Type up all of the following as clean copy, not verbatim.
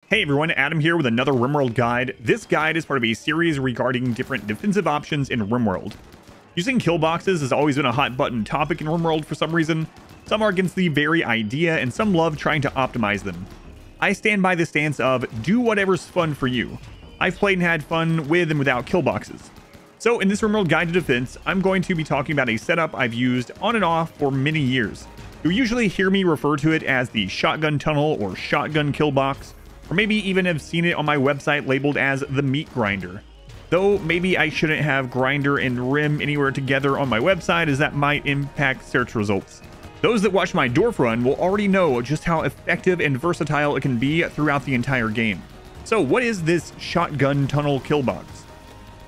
Hey everyone, Adam here with another RimWorld guide. This guide is part of a series regarding different defensive options in RimWorld. Using kill boxes has always been a hot button topic in RimWorld for some reason. Some are against the very idea and some love trying to optimize them. I stand by the stance of do whatever's fun for you. I've played and had fun with and without kill boxes. So in this RimWorld guide to defense, I'm going to be talking about a setup I've used on and off for many years. You'll usually hear me refer to it as the Shotgun Tunnel or Shotgun Killbox, or maybe even have seen it on my website labeled as the Meatgrinder. Though maybe I shouldn't have grinder and rim anywhere together on my website, as that might impact search results. Those that watch my Dwarf run will already know just how effective and versatile it can be throughout the entire game. So what is this Shotgun Tunnel Killbox?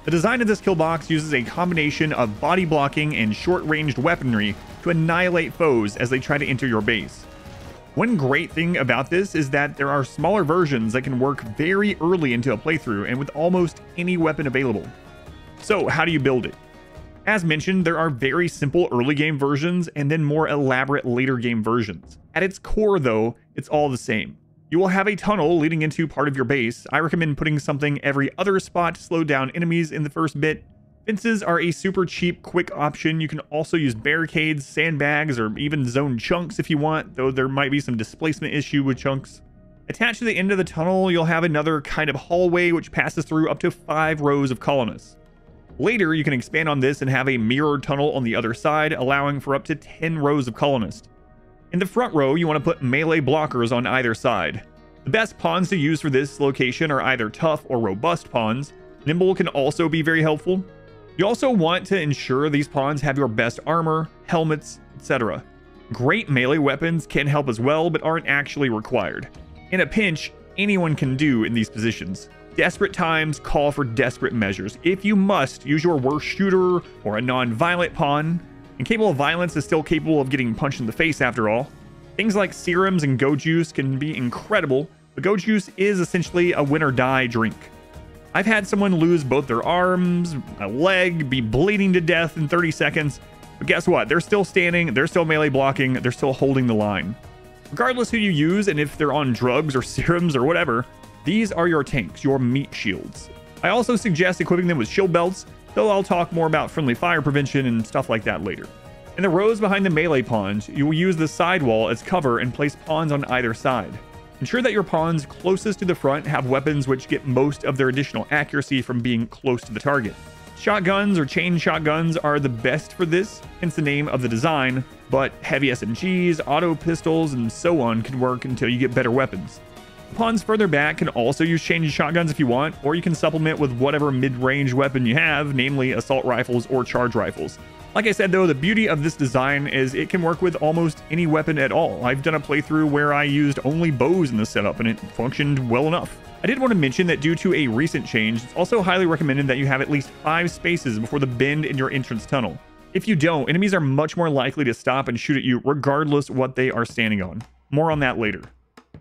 The design of this killbox uses a combination of body blocking and short-ranged weaponry to annihilate foes as they try to enter your base. One great thing about this is that there are smaller versions that can work very early into a playthrough and with almost any weapon available. So how do you build it? As mentioned, there are very simple early game versions and then more elaborate later game versions. At its core though, it's all the same. You will have a tunnel leading into part of your base. I recommend putting something every other spot to slow down enemies in the first bit. Fences are a super cheap, quick option. You can also use barricades, sandbags, or even zone chunks if you want, though there might be some displacement issue with chunks. Attached to the end of the tunnel, you'll have another kind of hallway which passes through up to 5 rows of colonists. Later, you can expand on this and have a mirrored tunnel on the other side, allowing for up to 10 rows of colonists. In the front row, you want to put melee blockers on either side. The best pawns to use for this location are either tough or robust pawns. Nimble can also be very helpful. You also want to ensure these pawns have your best armor, helmets, etc. Great melee weapons can help as well, but aren't actually required. In a pinch, anyone can do in these positions. Desperate times call for desperate measures. If you must, use your worst shooter or a non-violent pawn. Incapable of violence is still capable of getting punched in the face after all. Things like Serums and Go-Juice can be incredible, but Go-Juice is essentially a win or die drink. I've had someone lose both their arms, a leg, be bleeding to death in 30 seconds, but guess what? They're still standing, they're still melee blocking, they're still holding the line. Regardless who you use and if they're on drugs or serums or whatever, these are your tanks, your meat shields. I also suggest equipping them with shield belts, though I'll talk more about friendly fire prevention and stuff like that later. In the rows behind the melee pawns, you will use the side wall as cover and place pawns on either side. Ensure that your pawns closest to the front have weapons which get most of their additional accuracy from being close to the target. Shotguns or chain shotguns are the best for this, hence the name of the design, but heavy SMGs, auto pistols, and so on can work until you get better weapons. Pawns further back can also use chain shotguns if you want, or you can supplement with whatever mid-range weapon you have, namely assault rifles or charge rifles. Like I said though, the beauty of this design is it can work with almost any weapon at all. I've done a playthrough where I used only bows in the setup and it functioned well enough. I did want to mention that due to a recent change, it's also highly recommended that you have at least 5 spaces before the bend in your entrance tunnel. If you don't, enemies are much more likely to stop and shoot at you regardless what they are standing on. More on that later.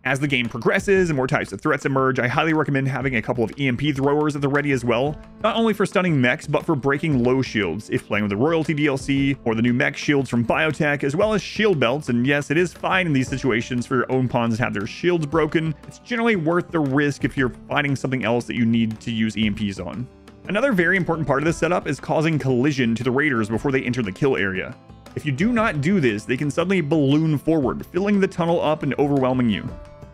As the game progresses and more types of threats emerge, I highly recommend having a couple of EMP Throwers at the ready as well, not only for stunning mechs, but for breaking low shields, if playing with the Royalty DLC, or the new mech shields from Biotech, as well as shield belts, and yes, it is fine in these situations for your own pawns to have their shields broken. It's generally worth the risk if you're fighting something else that you need to use EMPs on. Another very important part of this setup is causing collision to the raiders before they enter the kill area. If you do not do this, they can suddenly balloon forward, filling the tunnel up and overwhelming you.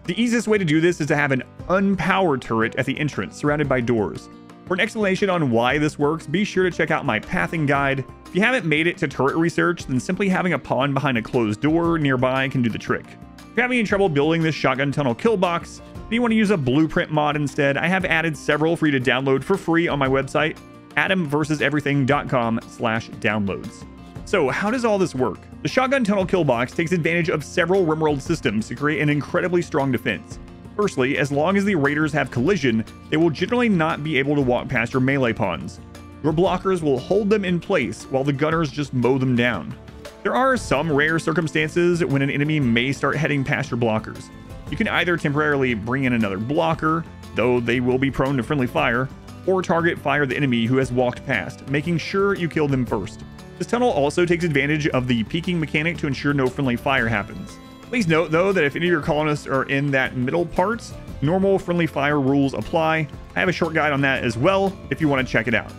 The easiest way to do this is to have an unpowered turret at the entrance, surrounded by doors. For an explanation on why this works, be sure to check out my pathing guide. If you haven't made it to turret research, then simply having a pawn behind a closed door nearby can do the trick. If you're having any trouble building this Shotgun Tunnel Killbox, and you want to use a blueprint mod instead, I have added several for you to download for free on my website, adamversuseverything.com/downloads. So how does all this work? The Shotgun Tunnel Killbox takes advantage of several RimWorld systems to create an incredibly strong defense. Firstly, as long as the raiders have collision, they will generally not be able to walk past your melee pawns. Your blockers will hold them in place while the gunners just mow them down. There are some rare circumstances when an enemy may start heading past your blockers. You can either temporarily bring in another blocker, though they will be prone to friendly fire, or target fire the enemy who has walked past, making sure you kill them first. This tunnel also takes advantage of the peeking mechanic to ensure no friendly fire happens. Please note though that if any of your colonists are in that middle part, Normal friendly fire rules apply. I have a short guide on that as well if you want to check it out.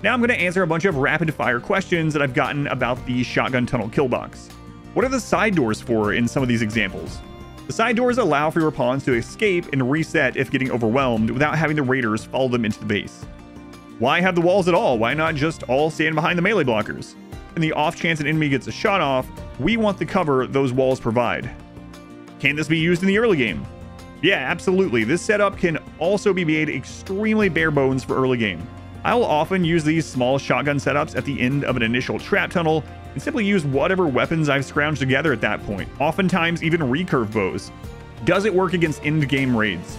Now I'm going to answer a bunch of rapid fire questions that I've gotten about the Shotgun Tunnel Killbox. What are the side doors for in some of these examples? The side doors allow for your pawns to escape and reset if getting overwhelmed without having the raiders follow them into the base. Why have the walls at all? Why not just all stand behind the melee blockers? In the off chance an enemy gets a shot off, we want the cover those walls provide. Can this be used in the early game? Yeah, absolutely. This setup can also be made extremely bare bones for early game. I'll often use these small shotgun setups at the end of an initial trap tunnel and simply use whatever weapons I've scrounged together at that point, oftentimes even recurve bows. Does it work against end-game raids?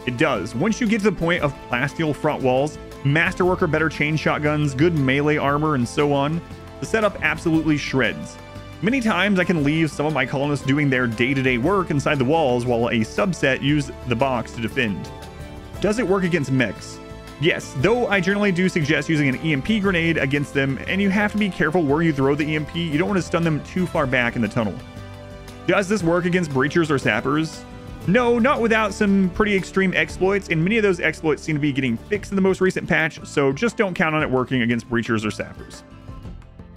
It does. Once you get to the point of plasteel front walls, masterwork or better chain shotguns, good melee armor, and so on, the setup absolutely shreds. Many times I can leave some of my colonists doing their day-to-day work inside the walls while a subset use the box to defend. Does it work against mechs? Yes, though I generally do suggest using an EMP grenade against them, and you have to be careful where you throw the EMP. You don't want to stun them too far back in the tunnel. Does this work against breachers or sappers? No, not without some pretty extreme exploits, and many of those exploits seem to be getting fixed in the most recent patch, so just don't count on it working against breachers or sappers.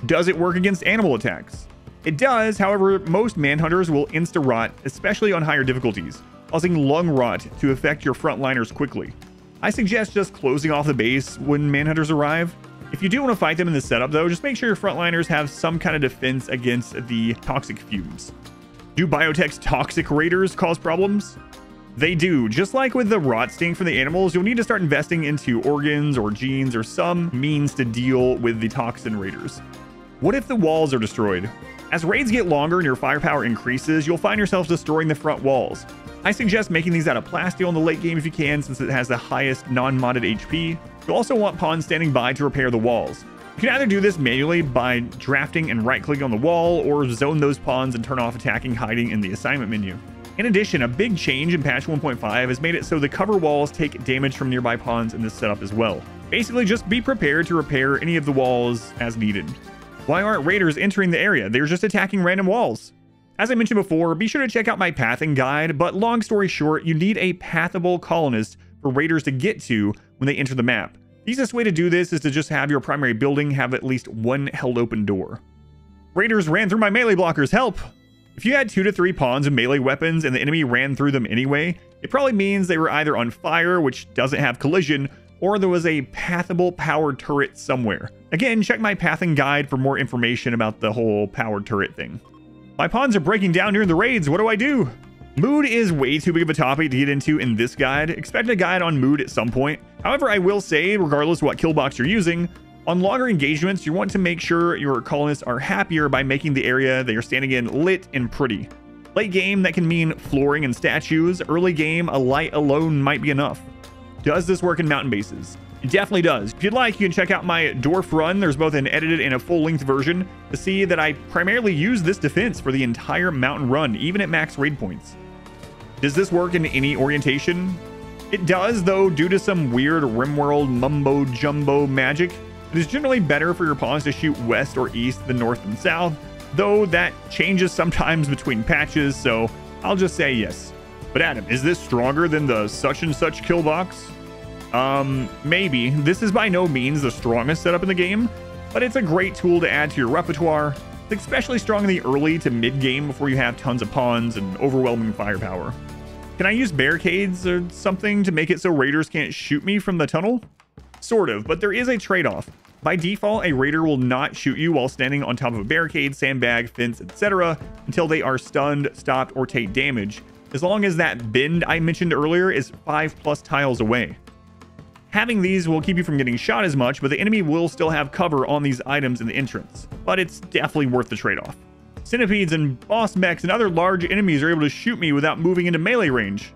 Does it work against animal attacks? It does, however, most manhunters will insta-rot, especially on higher difficulties, causing lung rot to affect your frontliners quickly. I suggest just closing off the base when manhunters arrive. If you do want to fight them in this setup though, just make sure your frontliners have some kind of defense against the toxic fumes. Do biotech's toxic raiders cause problems? They do. Just like with the rot stink for the animals, you'll need to start investing into organs or genes or some means to deal with the toxin raiders. What if the walls are destroyed? As raids get longer and your firepower increases, you'll find yourself destroying the front walls. I suggest making these out of plasteel in the late game if you can, since it has the highest non-modded HP. You'll also want pawns standing by to repair the walls. You can either do this manually by drafting and right-clicking on the wall, or zone those pawns and turn off attacking hiding in the assignment menu. In addition, a big change in patch 1.5 has made it so the cover walls take damage from nearby pawns in this setup as well. Basically, just be prepared to repair any of the walls as needed. Why aren't raiders entering the area? They're just attacking random walls. As I mentioned before, be sure to check out my pathing guide, but long story short, you need a pathable colonist for raiders to get to when they enter the map. The easiest way to do this is to just have your primary building have at least one held open door. Raiders ran through my melee blockers, help! If you had 2 to 3 pawns and melee weapons and the enemy ran through them anyway, it probably means they were either on fire, which doesn't have collision, or there was a pathable powered turret somewhere. Again, check my pathing guide for more information about the whole powered turret thing. My pawns are breaking down during the raids, what do I do? Mood is way too big of a topic to get into in this guide. Expect a guide on mood at some point. However, I will say, regardless of what killbox you're using, on longer engagements, you want to make sure your colonists are happier by making the area they are standing in lit and pretty. Late game, that can mean flooring and statues. Early game, a light alone might be enough. Does this work in mountain bases? It definitely does. If you'd like, you can check out my Dwarf run. There's both an edited and a full-length version to see that I primarily use this defense for the entire mountain run, even at max raid points. Does this work in any orientation? It does, though, due to some weird RimWorld mumbo-jumbo magic. It is generally better for your pawns to shoot west or east than north and south, though that changes sometimes between patches, so I'll just say yes. But Adam, is this stronger than the such and such killbox? Maybe. This is by no means the strongest setup in the game, but it's a great tool to add to your repertoire. It's especially strong in the early to mid game before you have tons of pawns and overwhelming firepower. Can I use barricades or something to make it so raiders can't shoot me from the tunnel? Sort of, but there is a trade-off. By default, a raider will not shoot you while standing on top of a barricade, sandbag, fence, etc. until they are stunned, stopped, or take damage, as long as that bend I mentioned earlier is 5+ tiles away. Having these will keep you from getting shot as much, but the enemy will still have cover on these items in the entrance. But it's definitely worth the trade-off. Centipedes and boss mechs and other large enemies are able to shoot me without moving into melee range.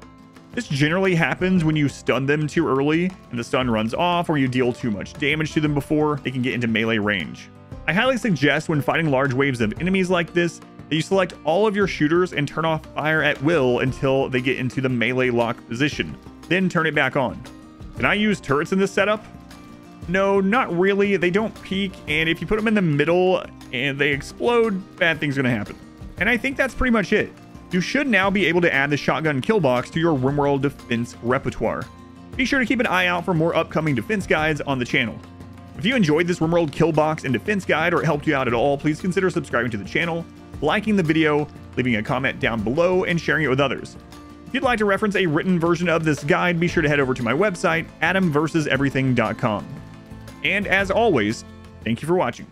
This generally happens when you stun them too early and the stun runs off, or you deal too much damage to them before they can get into melee range. I highly suggest when fighting large waves of enemies like this that you select all of your shooters and turn off fire at will until they get into the melee lock position. Then turn it back on. Can I use turrets in this setup? No, not really. They don't peak, and if you put them in the middle and they explode, bad things are going to happen. And I think that's pretty much it. If you should now be able to add the Shotgun Killbox to your RimWorld Defense repertoire. Be sure to keep an eye out for more upcoming defense guides on the channel. If you enjoyed this RimWorld Killbox and defense guide or it helped you out at all, please consider subscribing to the channel, liking the video, leaving a comment down below, and sharing it with others. If you'd like to reference a written version of this guide, be sure to head over to my website, adamversuseverything.com. And as always, thank you for watching.